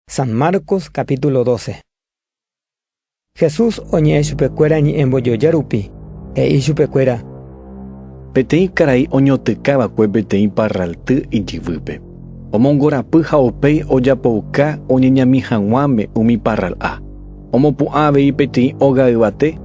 San Marcos capítulo 12. Jesús oñe chupekuéra ñe'ẽmbojojarupi, he'i chupekuéra: Peteĩ karai oñotykavakue peteĩ parralty ijyvýpe. Omongorapy ha upéi ojapouka oñeñami hag̃uáme umi parral'a. Omopu'ã avei peteĩ óga yvate,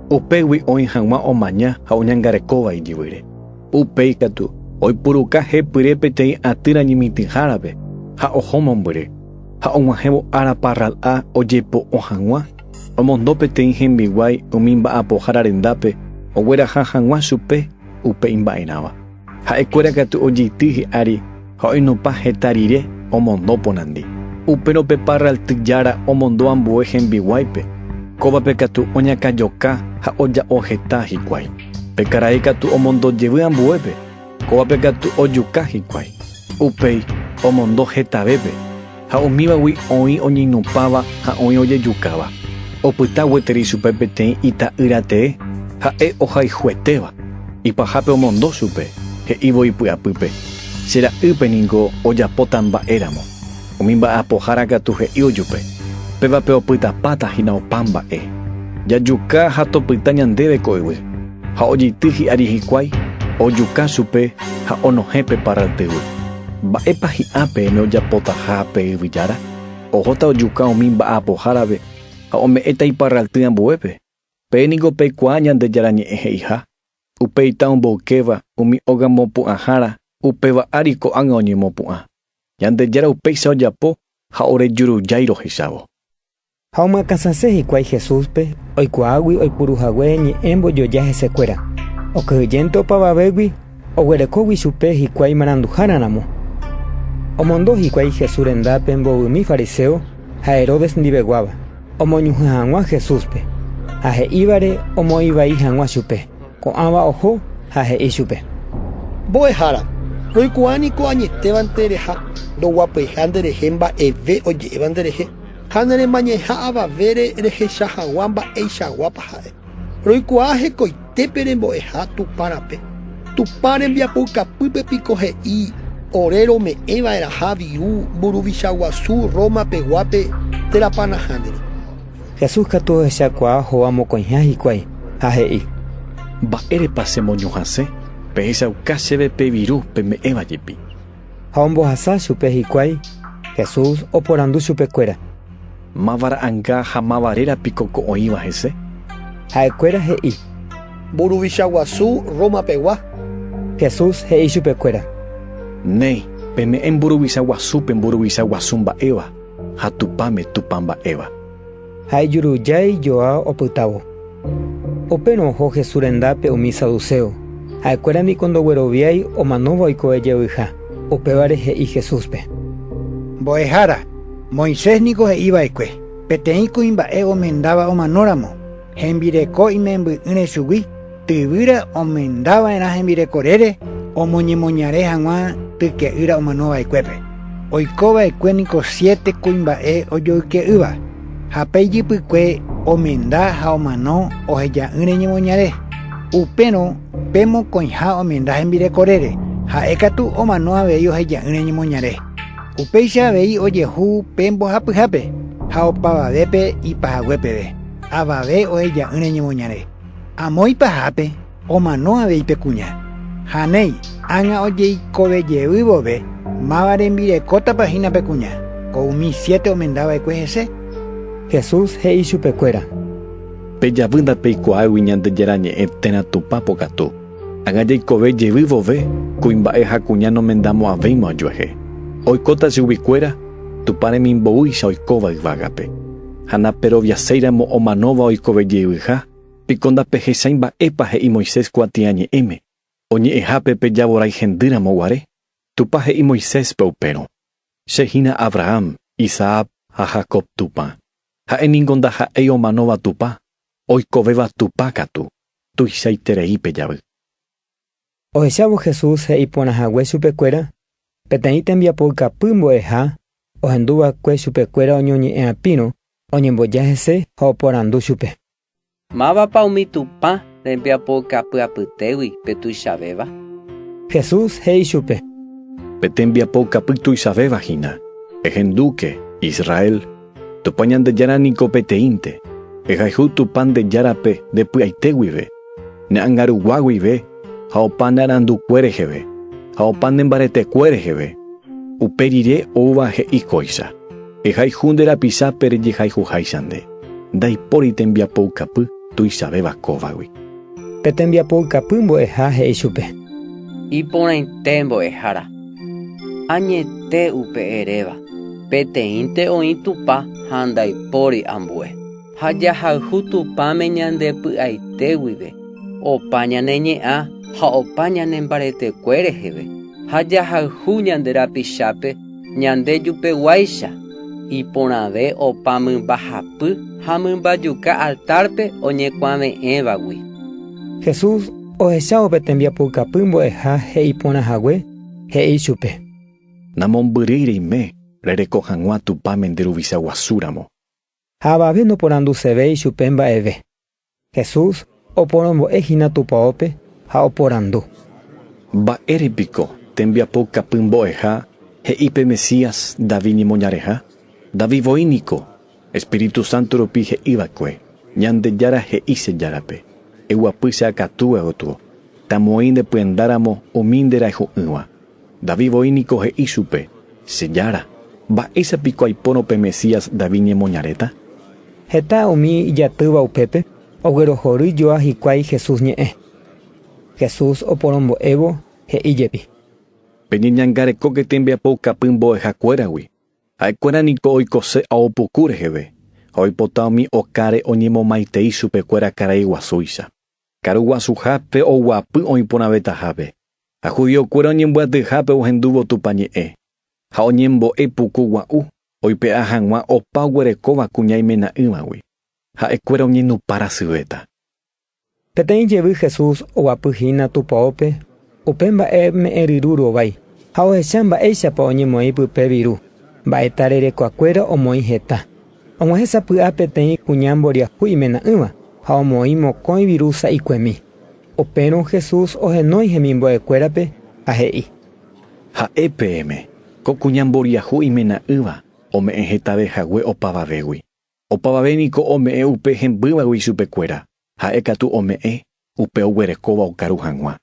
upégui oĩ hag̃ua omaña ha oñangarekóva ijyvýre. Upéi katu oipuruka hepyre peteĩ atýra ñimitĩhárape ha oho mombyry. Ha og̃uahẽvo ára parral'a ojepo'õ hag̃ua, omondo peteĩ hembiguái umi mba'apohára rendápe, ogueraha hag̃ua chupe upe imba'erãva. Ha'ekuéra katu ojeity hi'ári ha oinópa heta rire omondo ponandi. Upérope parraltyjára omondo ambue hembiguáipe. Kóvape katu oñakajoka ha oja'o heta hikuái. Pe karai katu omondojevy ambuépe. Kóvape katu ojuka hikuái. Upéi omondo hetavépe. Ha umívagui oĩ oñeñopãva ha oĩ ojejukáva. Opyta gueteri chupe peteĩ ita'yratee ha'e ohayhuetéva. Ipahápe omondo chupe, he'ívo ipy'apýpe: chera'ýpe niko ojapóta mba'éramo. Umi mba'apohára katu he'i ojupe: pévape opytapátahína opa mba'e. Jajuka ha topyta ñandéve ko'yguy. Ha ojeity hi'ári hikuái, ojuka chupe ha onohẽpe parraltýgui. Mba'épa hi'ãpeme ojapótaha pe yvyjára. Ohóta ojuka umi mba'apohárape ha ome'ẽta iparralty ambuépe. Péniko peikuaa ñandejára ñe'ẽ he'iha. Upéita omboukéva umi óga mopu'ãhára, upéva ári ko'ág̃a oñemopu'ã. Ñandejára upéicha ojapo ha orejurujái rohechávo. Ha omakãsase hikuái Jesúspe, oikuaágui oipuruhague ñe'ẽmbojoja hesekuéra. Okyhyjénte opavavégui, oguerekógui chupe hikuái maranduháraramo. Omondo hikuái Jesús rendápe mbovymi fariseo ha Herodes ndiveguáva. Omoñuhẽ hag̃ua Jesúspe, ha he'ívare omoĩ hag̃ua chupe. Ko'ãva oho ha he'i chupe: Mbo'ehára, roikuaániko añetéva ndereha, ndoguapyha nderehe mba'eve oje'éva nderehe, ha neremañeha avavére rehecha hag̃ua mba'eichaguápa ha'e. Roikuaa hekoitépe rembo'eha Tupãrape. Tupã rembiapoukapýpe piko he'i ore rome'ẽva'erã ha viu mburuvicha Roma peguápe térapanahándere. Jesús katu ohechakuaa hóva mokõiha hikuái ha he'i: Mba'érepa chemoñohasẽ, pehechauka chéve peviru peme'ẽva jepi. Ha ombohasa chupe hikuái. Jesús oporandu chupekuéra: Mávara'ãnga ha mávarérapiko ko oĩva hese? Ha'ekuéra he'i: Mburuvicha Roma pegua. Jesús he'i chupekuéra: Néi, peme'ẽ mburuvicha guasúpe mburuvicha guasu mba'éva ha tupáme tupã mba'éva. Ha'ejurujái joa opytávo. Upérõ oho Jesús rendápe umi saduceo. Ha'ekuéra niko ndogueroviái omanóva oikove jevyha. Upévare he'i Jesúspe: Mbo'ehára, Moisés niko he'íva'ekue: peteĩ kuimba'e omendáva omanóramo, hembireko imemby'ỹre chugui, tyvýra omendava'erã hembirekorére, omoñemoñare hag̃ua tyke'ýra omanova'ekuépe. Oikova'ekue niko 7 kuimba'e ojoyke'ýva, ha péijypykue omenda ha omano oheja'ỹre ñemoñare. Upérõ pe mokõiha omenda hembirekorére, ha'e katu omano avei oheja'ỹre ñemoñare. Upéicha avei ojehu pe mbohapyhápe ha opavavépe ipahaguépeve, avave oheja'ỹre ñemoñare. Amo ipahápe omano aveipe kuña. Ha néi ág̃a ojeikovejey vove máva rembirekótapahína pe kuña, ko umi 7 omendava'ekue hese. Jesús he'i chupekuéra: Pejavýnda peikuaágui ñandejára ñe'ẽ térã Tupã pokatu. Ág̃a jeikovejey vove kuimba'e ha kuña nomendámo aveimo ajuehe. Oikóta chuguykuéra Tupã remimbo'ýicha oikóva yvágape. Ha naperoviaséiramo omanóva oikovejeyvyha, piko ndapehechái mba'épa he'i Moisés kuatia ñe'ẽme. Oñe'ẽhápe pejavorái hendýramo guare. Tupã he'i Moiséspe upérõ: chehína Abraham, Isaac ha Jacob Tupã. Ha'eningo ndaha'éi omanóva Tupã, oikovéva Tupã katu, tuichaiterei pejavy. Ohechávo Jesús he'i porãhague chupekuéra. Peteĩ tembiapoykapy mbo'eha ohenduva'ekue chupekuéra oñoñe'ẽapírõ, oñemboja hese ha oporandu chupe: Mávapa umi Tupã rembiapoykapy'apytégui pe tuichavéva? Jesús he'i chupe: Pe tembiapoykapy tuichavevahína, ehendúke Israel, topañan de yaraniko peteinte, ejaihu tupan de yarape de puaiteguive, ne angaruguaguive, haopan arandu cuerejeve, haopan embarete cuerejeve, uperire ova he ikoisa, ejaihu de la pisa per yejaihu haisande, dai poriten biapou capu, tuisabeba covagui. Peten biapou capumbo eja he ichupe. Iporãitémbo ehára. Añete upe eréva. Peteĩnte oĩ tupa ha ndaipóri ambue. Ha jahayhu tupáme ñandepy'aitéguive. Opa ñaneñe'ã ha opa ñanembaretekué reheve. Ha jahayhu ñande rapichápe ñande jupeguáicha. Iporãve opa mymbahapy ha mymbajuka altárpe oñekuaame'ẽvagui. Jesús ohechávo peten biapou capumbo eja he iporãhague he ichupe. Namombyryreime rereko hag̃ua tupáme nderuvichaguasúramo. Ha avave noporanduseve ichupe mba'eve. Jesús oporombo'ehína tupãópe ha oporandu. Mba'érepiko tembiapo kapymbo'eha he'ípe Mesías David ñemoñareha. Davivoíniko Espíritu Santo rupi he'ívakue ñandejára he'íche járape. Eguapýcha akatúve gotúvo. Tamoĩ ndepyendáramo umi nderayhu'ỹva. Davivoíniko he'i chupe chejára. Mba'éichapiko aipórope Mesías David ñemoñaréta. Heta umi ijatýva upépe oguerohory joa hikuái Jesús ñe'ẽ. Jesús oporombo'évo he'íjepi. Peñeñangarekóke tembiapo kapymbo'ehakuéragui. Ha'ekuéraniko oikose aopuku reheve. Ha oipota umi okáre oñemomaitei chupekuéra karai guasúicha. Karuguasuhápe oguapy oĩporãvetahápe. Ha judiokuéra oñemboatyhápe ohendúvo tupañe'ẽ. Ha oñembo'e puku gua'u oipe'a hag̃ua opa oguerekóva kuñaimena'ỹvagui. Ha'ekuéra oñenuparasyvéta. Peteĩ jevy Jesús oguapyhína tupãópe upe mba'e me'ẽryru rovái ha ohecha mba'éichapa oñemoĩ pype viru. Mba'eta rerekoakuéra omoĩ heta. Og̃uahẽsapy'a peteĩ kuña mboriahu imena'ỹva ha omoĩ mokõi viru sa'ikuemi. Upérõ Jesús ohenói hemimbo'ekuérape ha he'i. Ha'épe'ẽme ko kuña mboriahu imena'ỹva ome'ẽ hetavehague opavavégui. Opavavéniko ome'ẽ upe hembývagui chupekuéra ha'e katu ome'ẽ upe oguerekóva okaru hag̃ua.